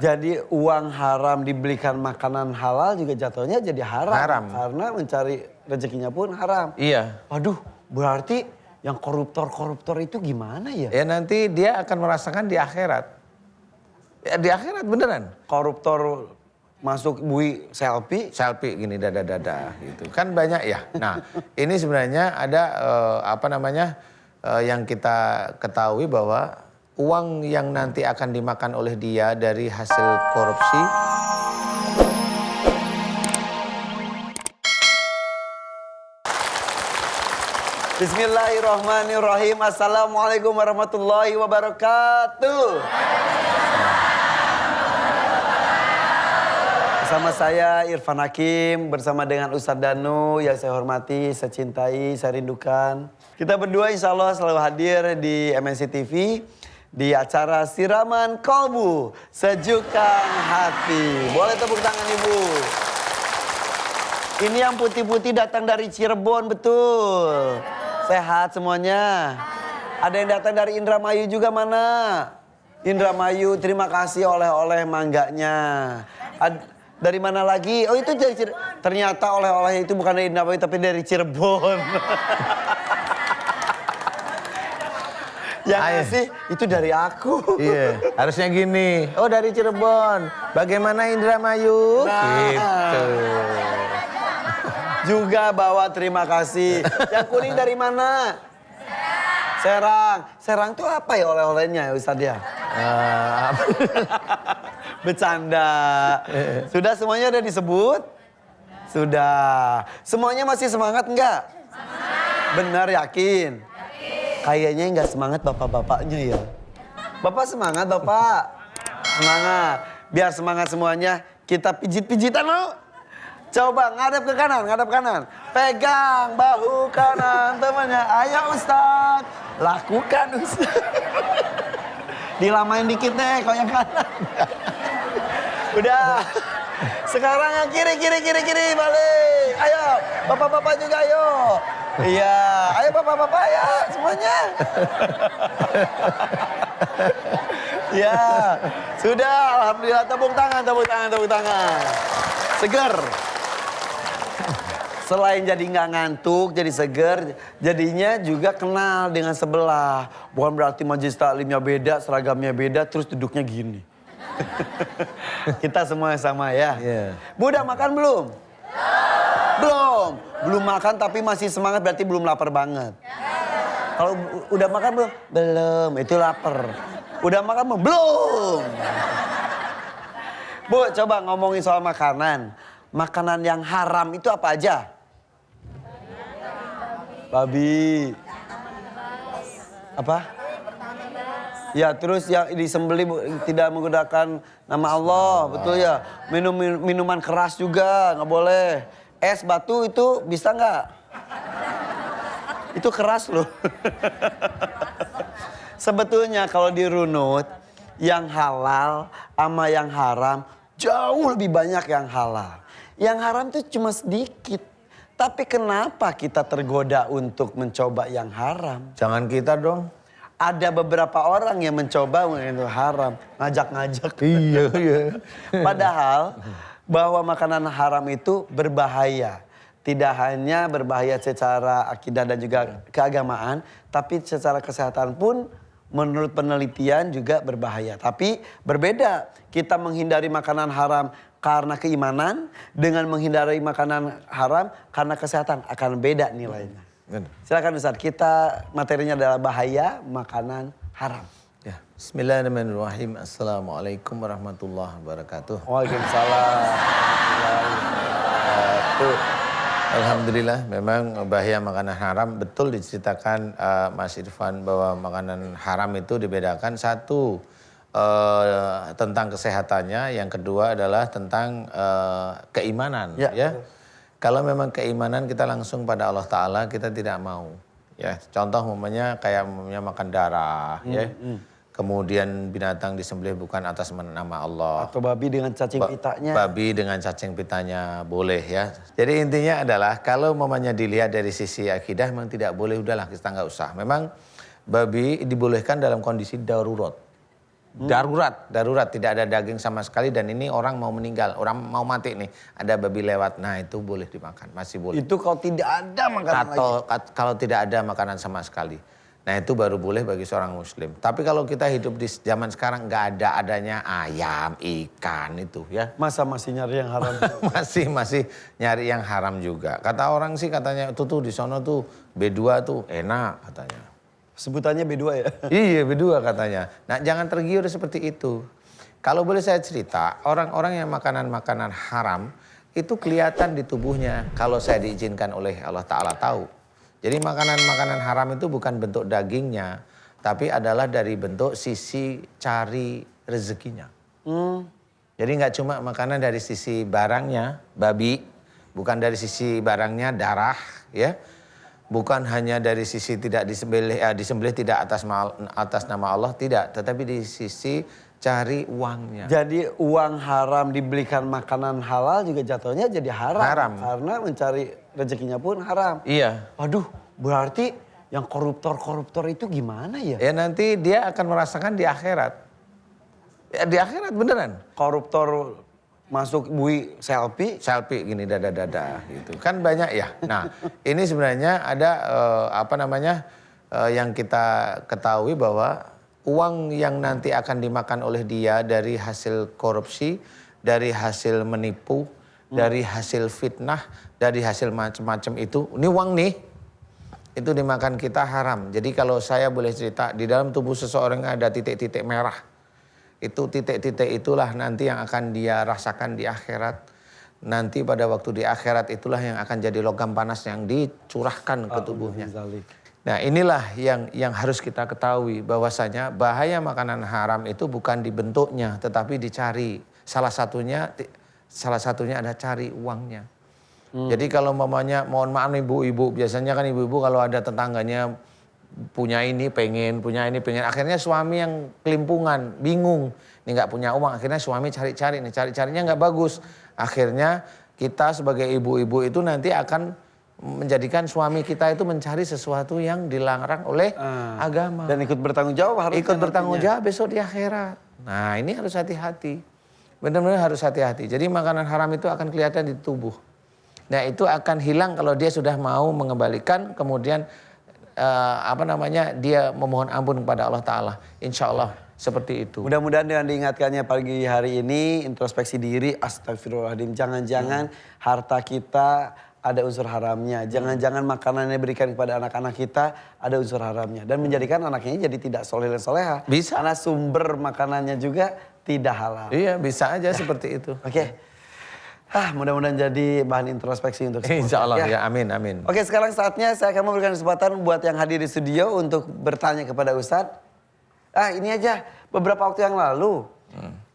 Jadi uang haram dibelikan makanan halal juga jatuhnya jadi haram. Haram. Karena mencari rezekinya pun haram. Iya. Waduh, berarti yang koruptor-koruptor itu gimana ya? Ya nanti dia akan merasakan di akhirat. Ya di akhirat beneran. Koruptor masuk bui selfie. Selfie gini dada-dada gitu. Kan banyak ya. Nah ini sebenarnya ada yang kita ketahui bahwa uang yang nanti akan dimakan oleh dia dari hasil korupsi. Bismillahirrahmanirrahim. Assalamualaikum warahmatullahi wabarakatuh. Bersama saya Irfan Hakim, bersama dengan Ustadz Danu yang saya hormati, saya cintai, saya rindukan. Kita berdua insya Allah selalu hadir di MNC TV. Di acara Siraman Kolbu, Sejukkan Hati. Boleh tepuk tangan Ibu. Ini yang putih-putih datang dari Cirebon, betul. Sehat semuanya. Ada yang datang dari Indramayu juga mana? Indramayu, terima kasih oleh-oleh mangganya. Dari mana lagi? Oh itu dari Cirebon. Ternyata oleh-oleh itu bukan dari Indramayu tapi dari Cirebon. Yang ngasih itu dari aku. Iya, harusnya gini. Oh dari Cirebon. Bagaimana Indramayu? Nah. Gitu. Juga bawa terima kasih. Yang kuning dari mana? Serang. Serang tuh apa ya oleh-olehnya ya Ustadz ya? Bercanda. Sudah semuanya udah disebut? Sudah. Semuanya masih semangat enggak? Benar yakin? Kayaknya nggak semangat bapak-bapaknya ya. Bapak semangat Bapak? Semangat. Biar semangat semuanya kita pijit-pijitan lo. Coba ngadap ke kanan, ngadap kanan. Pegang bahu kanan temannya. Ayo Ustadz. Lakukan Ustadz. Dilamain dikit deh kalau yang kanan. Udah. Sekarang yang kiri balik. Ayo bapak-bapak juga ayo. Iya, ayo bapak-bapak ya semuanya. Ya, sudah alhamdulillah tepuk tangan. Seger. Selain jadi nggak ngantuk, jadi seger, jadinya juga kenal dengan sebelah. Bukan berarti majelis taklimnya beda, seragamnya beda, terus duduknya gini. Kita semua sama ya. Yeah. Bu udah makan belum? Belum makan tapi masih semangat berarti belum lapar banget. Kalau udah makan belum? Belum, itu lapar. Udah makan belum? Belum. Bu, coba ngomongin soal makanan. Makanan yang haram itu apa aja? Babi. Apa? Ya, terus yang disembelih tidak menggunakan nama Allah, betul ya? Minuman keras juga nggak boleh. Es batu itu bisa nggak? Itu keras loh. Sebetulnya kalau dirunut, yang halal sama yang haram jauh lebih banyak yang halal. Yang haram itu cuma sedikit. Tapi kenapa kita tergoda untuk mencoba yang haram? Jangan kita dong. Ada beberapa orang yang mencoba untuk haram, ngajak-ngajak. Iya. Padahal bahwa makanan haram itu berbahaya. Tidak hanya berbahaya secara akidah dan juga keagamaan, tapi secara kesehatan pun menurut penelitian juga berbahaya. Tapi berbeda, kita menghindari makanan haram karena keimanan, dengan menghindari makanan haram karena kesehatan akan beda nilainya. Silakan Ustaz, kita materinya adalah bahaya makanan haram. Ya. Bismillahirrahmanirrahim. Assalamualaikum warahmatullahi wabarakatuh. Waalaikumsalam. Alhamdulillah memang bahaya makanan haram. Betul diceritakan Mas Irfan bahwa makanan haram itu dibedakan. Satu tentang kesehatannya, yang kedua adalah tentang keimanan. Ya. Kalau memang keimanan kita langsung pada Allah Ta'ala, kita tidak mau. Ya, contoh umpamanya kayak makan darah, ya. Kemudian binatang disembelih bukan atas nama Allah. Atau babi dengan cacing pitanya. Babi dengan cacing pitanya boleh ya. Jadi intinya adalah kalau umpamanya dilihat dari sisi akidah memang tidak boleh, udahlah kita nggak usah. Memang babi dibolehkan dalam kondisi darurat. darurat tidak ada daging sama sekali dan ini orang mau meninggal, orang mau mati nih, ada babi lewat. Nah, itu boleh dimakan, masih boleh. Itu kalau tidak ada makanan lagi. Kalau tidak ada makanan sama sekali. Nah, itu baru boleh bagi seorang muslim. Tapi kalau kita hidup di zaman sekarang nggak ada adanya ayam, ikan itu ya. Masa masih nyari yang haram? masih nyari yang haram juga. Kata orang sih katanya tuh di sono tuh B2 tuh enak katanya. Sebutannya B2 ya? Iya B2 katanya. Nah jangan tergiur seperti itu. Kalau boleh saya cerita, orang-orang yang makanan-makanan haram itu kelihatan di tubuhnya kalau saya diizinkan oleh Allah Ta'ala tahu. Jadi makanan-makanan haram itu bukan bentuk dagingnya, tapi adalah dari bentuk sisi cari rezekinya. Jadi nggak cuma makanan dari sisi barangnya, babi, bukan dari sisi barangnya darah, ya. Bukan hanya dari sisi tidak disembelih tidak atas nama Allah, tidak. Tetapi di sisi cari uangnya. Jadi uang haram dibelikan makanan halal juga jatuhnya jadi haram. Haram. Karena mencari rezekinya pun haram. Iya. Waduh, berarti yang koruptor-koruptor itu gimana ya? Ya nanti dia akan merasakan di akhirat. Ya di akhirat beneran. Koruptor masuk bui selfie. Selfie gini dada-dada gitu. Kan banyak ya. Nah ini sebenarnya ada yang kita ketahui bahwa uang yang nanti akan dimakan oleh dia dari hasil korupsi, dari hasil menipu, dari hasil fitnah, dari hasil macam-macam itu. Ini uang nih, itu dimakan kita haram. Jadi kalau saya boleh cerita, di dalam tubuh seseorang ada titik-titik merah. Itu titik-titik itulah nanti yang akan dia rasakan di akhirat. Nanti pada waktu di akhirat itulah yang akan jadi logam panas yang dicurahkan ke tubuhnya. Nah inilah yang harus kita ketahui bahwasanya bahaya makanan haram itu bukan di bentuknya tetapi dicari. Salah satunya ada cari uangnya. Jadi kalau mamanya mohon maaf ibu-ibu, biasanya kan ibu-ibu kalau ada tetangganya punya ini pengen, akhirnya suami yang kelimpungan, bingung, ini nggak punya uang, akhirnya suami cari-carinya nggak bagus, akhirnya kita sebagai ibu-ibu itu nanti akan menjadikan suami kita itu mencari sesuatu yang dilarang oleh agama. Dan ikut bertanggung jawab harusnya. Ikut bertanggung jawab besok di akhirat. Nah ini harus hati-hati, benar-benar harus hati-hati. Jadi makanan haram itu akan kelihatan di tubuh. Nah itu akan hilang kalau dia sudah mau mengembalikan kemudian dia memohon ampun kepada Allah Ta'ala. Insya Allah seperti itu. Mudah-mudahan dengan diingatkannya pagi hari ini, introspeksi diri, astagfirullahaladzim. Jangan-jangan harta kita ada unsur haramnya. Jangan-jangan makanan yang diberikan kepada anak-anak kita ada unsur haramnya. Dan menjadikan anaknya jadi tidak soleh dan soleha. Bisa. Karena sumber makanannya juga tidak halal. Iya bisa aja seperti itu. Oke. Mudah-mudahan jadi bahan introspeksi untuk semua. Insya Allah ya amin. Oke sekarang saatnya saya akan memberikan kesempatan buat yang hadir di studio untuk bertanya kepada Ustadz. Ini aja beberapa waktu yang lalu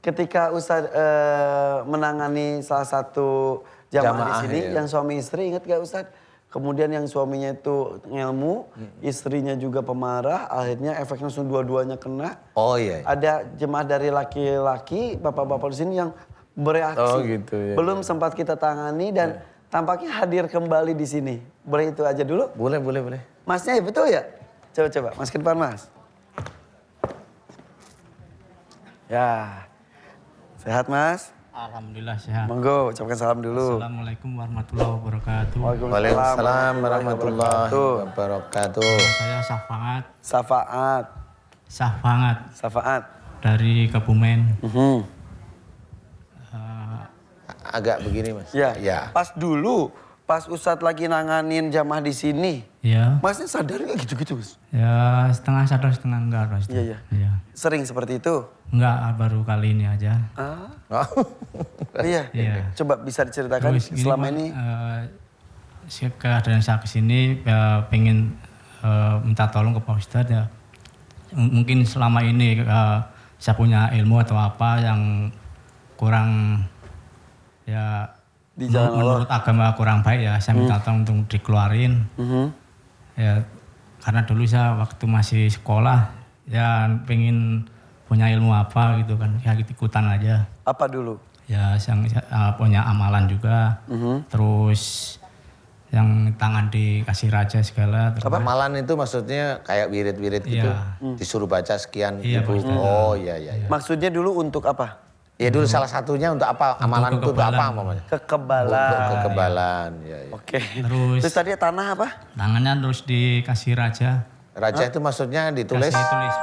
ketika Ustadz menangani salah satu jamaah di sini yang suami istri, ingat gak Ustadz? Kemudian yang suaminya itu ngilmu, istrinya juga pemarah, akhirnya efeknya langsung dua-duanya kena. Oh iya. Ada jemaah dari laki-laki, bapak-bapak di sini yang bereaksi. Oh gitu ya. Belum sempat kita tangani dan tampaknya hadir kembali di sini. Boleh itu aja dulu? Boleh. Masnya betul ya? Coba Mas ke depan Mas. Ya. Sehat Mas? Alhamdulillah sehat. Monggo ucapkan salam dulu. Assalamualaikum warahmatullahi wabarakatuh. Waalaikumsalam warahmatullahi wabarakatuh. Saya Safaat. dari Kebumen. Agak begini Mas. Ya. Pas Ustadz lagi nanganin jamaah di sini. Ya. Masnya sadar nggak gitu-gitu Mas? Ya setengah sadar setengah enggak pasti. Iya. Ya. Sering seperti itu? Enggak, baru kali ini aja. Iya. Iya. Coba bisa diceritakan Terus selama ini. Keadaan saya kesini pengen minta tolong ke Pak Ustadz ya. Mungkin selama ini saya punya ilmu atau apa yang kurang ya Di jalan menurut agama kurang baik ya. Saya minta tolong untuk dikeluarin. Ya karena dulu saya waktu masih sekolah ya pengen punya ilmu apa gitu kan, ya ikutan aja. Apa dulu? Ya yang punya amalan juga. Terus yang tangan dikasih raja segala. Terus, Amalan itu maksudnya kayak wirid-wirid gitu. Iya. Disuruh baca sekian Iya, ribu. Pak Ustadz. Oh iya iya. Maksudnya dulu untuk apa? Ya dulu salah satunya untuk apa? Amalan itu untuk apa kekebalan. mamanya? Kekebalan. Untuk kekebalan. Ya, ya. Oke. Terus Terus tadi tanah apa? tangannya terus dikasih raja. Raja itu maksudnya ditulis Kasih tulis